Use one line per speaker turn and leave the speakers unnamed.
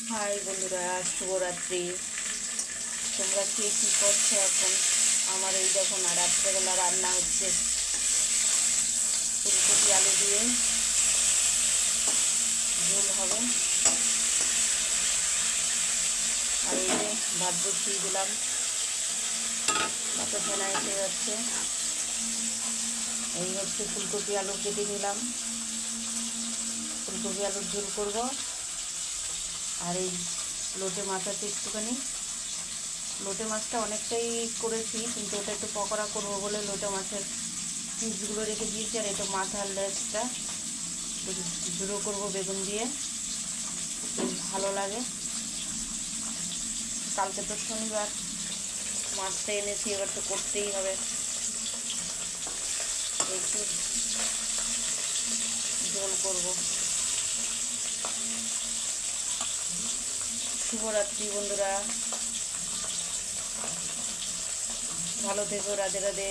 High বন্ধুরা, শুভরাত্রি। তোমরা কে কী করছো এখন? আমার এই দেখো না, রাত্রেবেলা রান্না হচ্ছে ফুলকপি আলু দিয়ে ঝোল হবে। আর এই যে ভাত বসিয়ে দিলাম, কত ফেনা এসে যাচ্ছে। এই হচ্ছে ফুলকপি আলু কেটে নিলাম, ফুলকপি আলুর ঝোল করব। আর এই লোটে মাছ আছে একটুখানি, লোটে মাছটা অনেকটাই করেছি, কিন্তু ওটা একটু পকোড়া করবো বলে লোটে মাছের পিসগুলো রেখে দিয়েছি। আর এটা মাথার লেজটা ঝুড়ো করবো বেগুন দিয়ে, বেশ ভালো লাগে। কালকে তো শনিবার, মাছটা এনেছি, এবার তো করতেই হবে। একটু ঝোল করব। শুভরাত্রি বন্ধুরা, ভালো থেকো, রাধে রাধে।